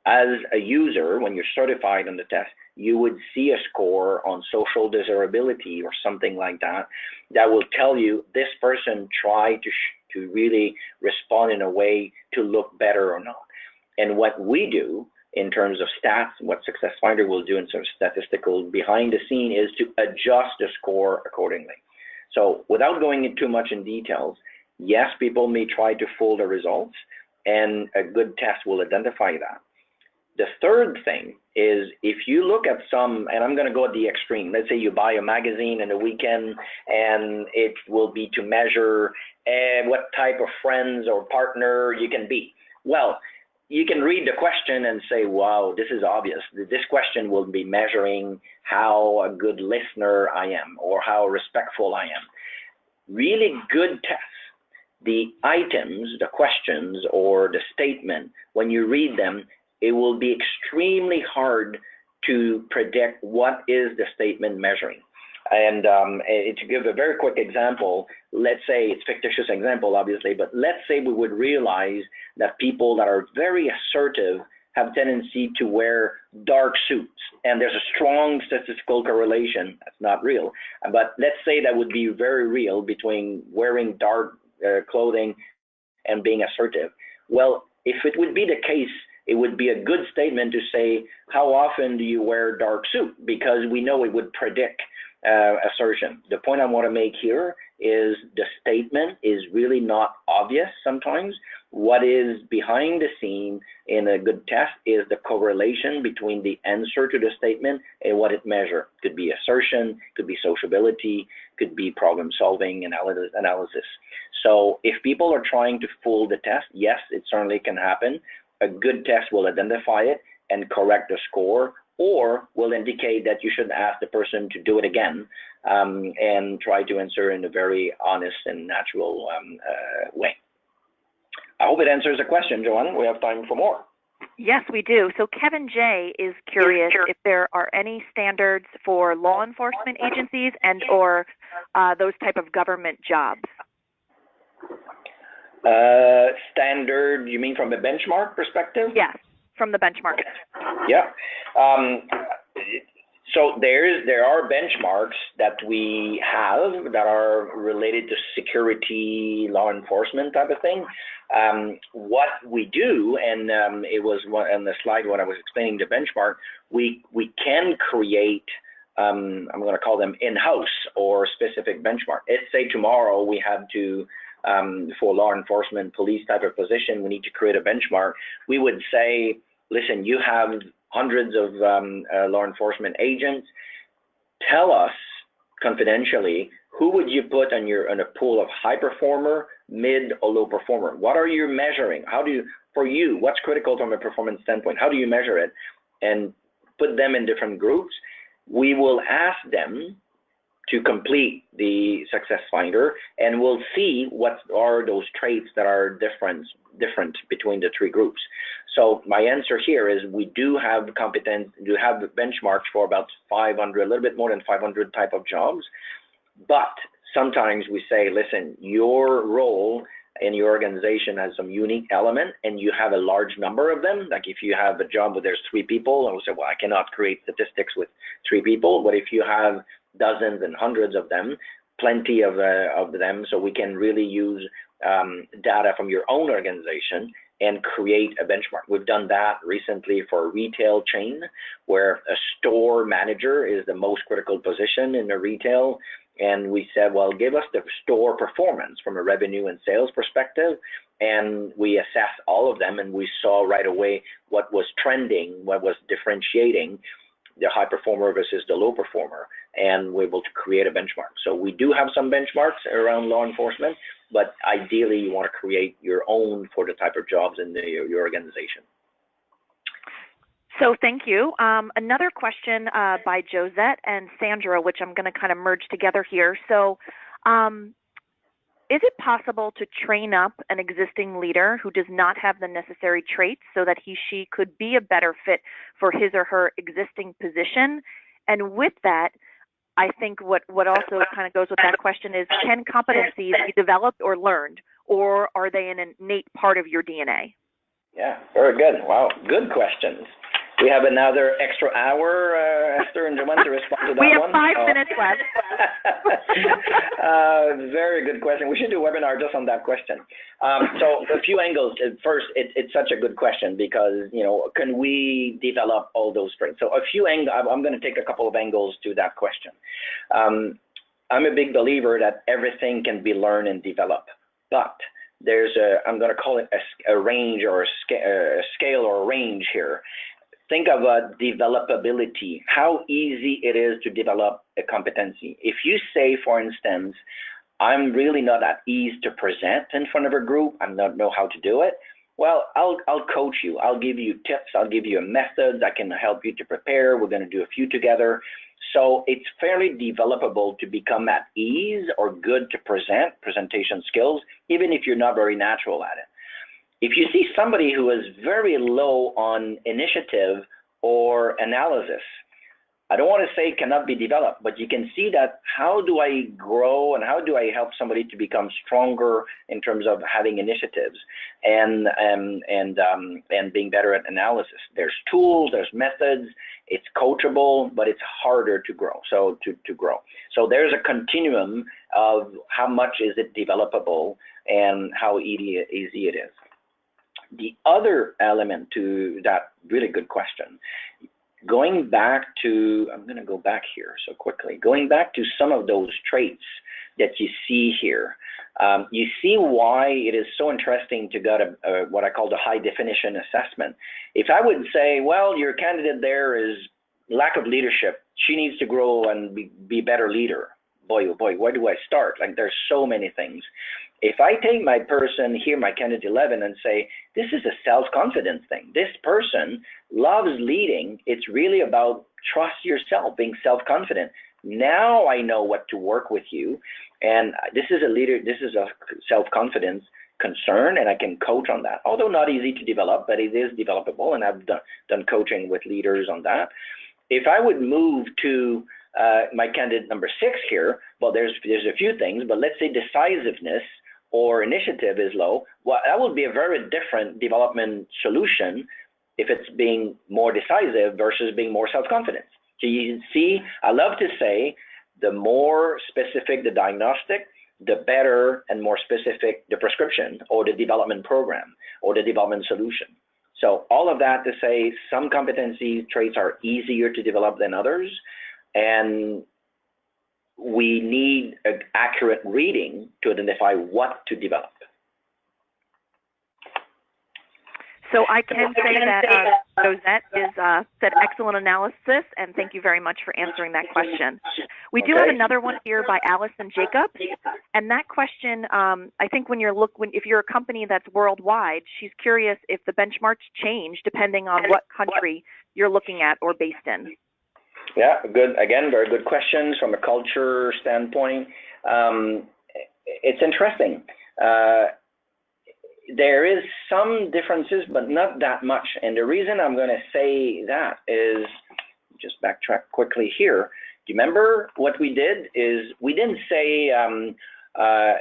As a user, when you're certified on the test, you would see a score on social desirability or something like that that will tell you this person tried to really respond in a way to look better or not. And what we do in terms of stats, what SuccessFinder will do in sort of statistical behind the scene is to adjust the score accordingly. So without going into too much in details, yes, people may try to fool the results, and a good test will identify that. The third thing is if you look at some, and I'm going to go at the extreme, let's say you buy a magazine in the weekend and it will be to measure what type of friends or partner you can be. Well, you can read the question and say, wow, this is obvious. This question will be measuring how a good listener I am or how respectful I am. Really good tests, the items, the questions, or the statement, when you read them, it will be extremely hard to predict what is the statement measuring. And to give a very quick example, let's say, it's a fictitious example, obviously, but let's say we would realize that people that are very assertive have tendency to wear dark suits, and there's a strong statistical correlation. That's not real, but let's say that would be very real between wearing dark clothing and being assertive. Well, if it would be the case, it would be a good statement to say, how often do you wear dark suit? Because we know it would predict assertion. The point I want to make here is the statement is really not obvious sometimes. What is behind the scene in a good test is the correlation between the answer to the statement and what it measures. Could be assertion, could be sociability, could be problem solving, analysis. So if people are trying to fool the test, yes, it certainly can happen. A good test will identify it and correct the score, or will indicate that you should ask the person to do it again and try to answer in a very honest and natural way. I hope it answers the question, Joanne. We have time for more. Yes, we do. So Kevin J. is curious if there are any standards for law enforcement agencies and or those type of government jobs. Standard, you mean from a benchmark perspective? Yes, from the benchmark. Yeah. So there are benchmarks that we have that are related to security, law enforcement type of thing. What we do, and it was on the slide when I was explaining the benchmark, we can create, I'm going to call them in-house or specific benchmark. Let's say tomorrow we have to, for law enforcement, police type of position, we need to create a benchmark. We would say, listen, you have hundreds of law enforcement agents. Tell us confidentially, who would you put on a pool of high performer, mid, or low performer? What are you measuring? How do you, for you, what's critical from a performance standpoint? How do you measure it? And put them in different groups. We will ask them to complete the SuccessFinder, and we'll see what are those traits that are different between the three groups. So my answer here is we do have benchmarks for about 500, a little bit more than 500 type of jobs, but sometimes we say, listen, your role in your organization has some unique element and you have a large number of them. Like if you have a job where there's 3 people, I will say, well, I cannot create statistics with 3 people, but if you have dozens and hundreds of them, plenty of them, so we can really use data from your own organization and create a benchmark. We've done that recently for a retail chain where a store manager is the most critical position in the retail. And we said, well, give us the store performance from a revenue and sales perspective. And we assessed all of them and we saw right away what was trending, what was differentiating the high performer versus the low performer, and we're able to create a benchmark. So we do have some benchmarks around law enforcement, but ideally you want to create your own for the type of jobs in your organization. So thank you. Another question by Josette and Sandra, which I'm going to kind of merge together here. So is it possible to train up an existing leader who does not have the necessary traits so that she could be a better fit for his or her existing position? And with that, I think what also kind of goes with that question is, can competencies be developed or learned, or are they an innate part of your DNA? Yeah, very good. Wow, good questions. We have another extra hour, Esther and Joanne, to respond to that one. We have 5 minutes left. Very good question. We should do a webinar just on that question. So a few angles. First, it's such a good question because, you know, can we develop all those traits? So a few angles, I'm going to take a couple of angles to that question. I'm a big believer that everything can be learned and developed, but there's I'm going to call it a range or a scale or a range here. Think of developability, how easy it is to develop a competency. If you say, for instance, I'm really not at ease to present in front of a group, I don't know how to do it, well, I'll coach you. I'll give you tips. I'll give you a method that can help you to prepare. We're going to do a few together. So it's fairly developable to become at ease or good to presentation skills, even if you're not very natural at it. If you see somebody who is very low on initiative or analysis, I don't want to say cannot be developed, but you can see that how do I grow and how do I help somebody to become stronger in terms of having initiatives and being better at analysis. There's tools, there's methods, it's coachable, but it's harder to grow. So to grow. So there's a continuum of how much is it developable and how easy it is. The other element to that really good question, going back to, I'm going to go back here so quickly, going back to some of those traits that you see here, you see why it is so interesting to get what I call the high definition assessment. If I would say, well, your candidate there is lack of leadership, she needs to grow and be a better leader. Boy, oh boy, where do I start? Like there's so many things. If I take my person here, my candidate 11, and say, this is a self-confidence thing. This person loves leading. It's really about trust yourself, being self-confident. Now I know what to work with you. And this is a self-confidence concern, and I can coach on that. Although not easy to develop, but it is developable, and I've done coaching with leaders on that. If I would move to my candidate number 6 here, well, there's a few things, but let's say decisiveness or initiative is low, well, that would be a very different development solution if it's being more decisive versus being more self-confident. So you see, I love to say, the more specific the diagnostic, the better and more specific the prescription or the development program or the development solution. So all of that to say some competency traits are easier to develop than others, and we need an accurate reading to identify what to develop. So I can say that Josette said excellent analysis, and thank you very much for answering that question. We do have another one here by Allison Jacobs, and that question, I think if you're a company that's worldwide, she's curious if the benchmarks change depending on what country you're looking at or based in. Yeah, good. Again, very good questions from a culture standpoint. It's interesting. There is some differences, but not that much. And the reason I'm going to say that is, just backtrack quickly here. Do you remember what we did is we didn't say,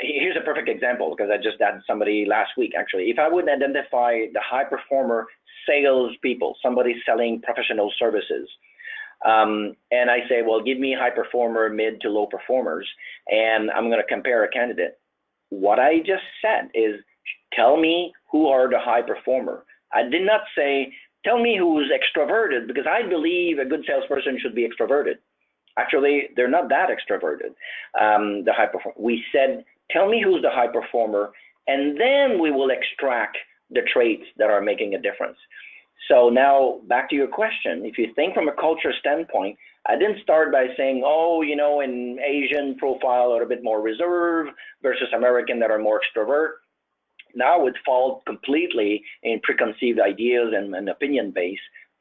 here's a perfect example because I just had somebody last week actually. If I would identify the high performer sales people, somebody selling professional services, and I say, well, give me high performer, mid to low performers, and I'm going to compare a candidate. What I just said is, tell me who are the high performer. I did not say, tell me who's extroverted, because I believe a good salesperson should be extroverted. Actually, they're not that extroverted, the high performer. We said, tell me who's the high performer, and then we will extract the traits that are making a difference. So now back to your question. If you think from a culture standpoint, I didn't start by saying, oh, you know, in Asian profile are a bit more reserved versus American that are more extrovert. Now it falls completely in preconceived ideas and opinion base.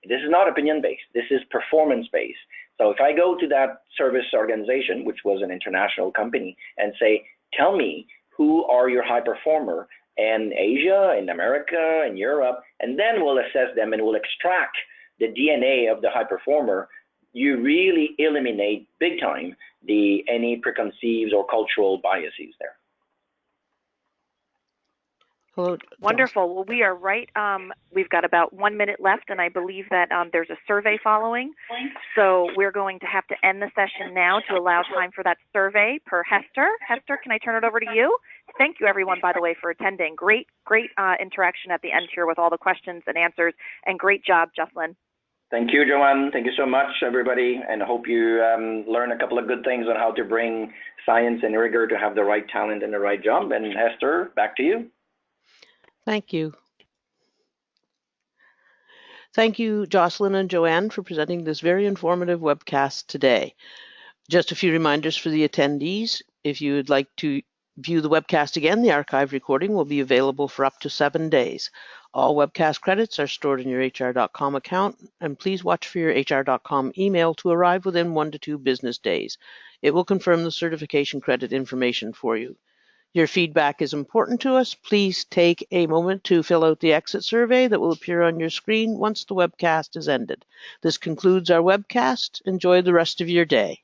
This is not opinion-based. This is performance-based. So if I go to that service organization, which was an international company, and say, tell me who are your high performer in Asia, in America, in Europe, and then we'll assess them and we'll extract the DNA of the high performer, you really eliminate big time any preconceived or cultural biases there. Hello. Wonderful. Well, we are right. We've got about 1 minute left, and I believe that there's a survey following. So we're going to have to end the session now to allow time for that survey per Hester. Hester, can I turn it over to you? Thank you, everyone, by the way, for attending. Great interaction at the end here with all the questions and answers, and great job, Jocelyn. Thank you, Joanne. Thank you so much, everybody, and I hope you learn a couple of good things on how to bring science and rigor to have the right talent and the right job. And Hester, back to you. Thank you. Thank you, Jocelyn and Joanne, for presenting this very informative webcast today. Just a few reminders for the attendees. If you would like to view the webcast again, the archive recording will be available for up to 7 days. All webcast credits are stored in your HR.com account, and please watch for your HR.com email to arrive within 1 to 2 business days. It will confirm the certification credit information for you. Your feedback is important to us. Please take a moment to fill out the exit survey that will appear on your screen once the webcast is ended. This concludes our webcast. Enjoy the rest of your day.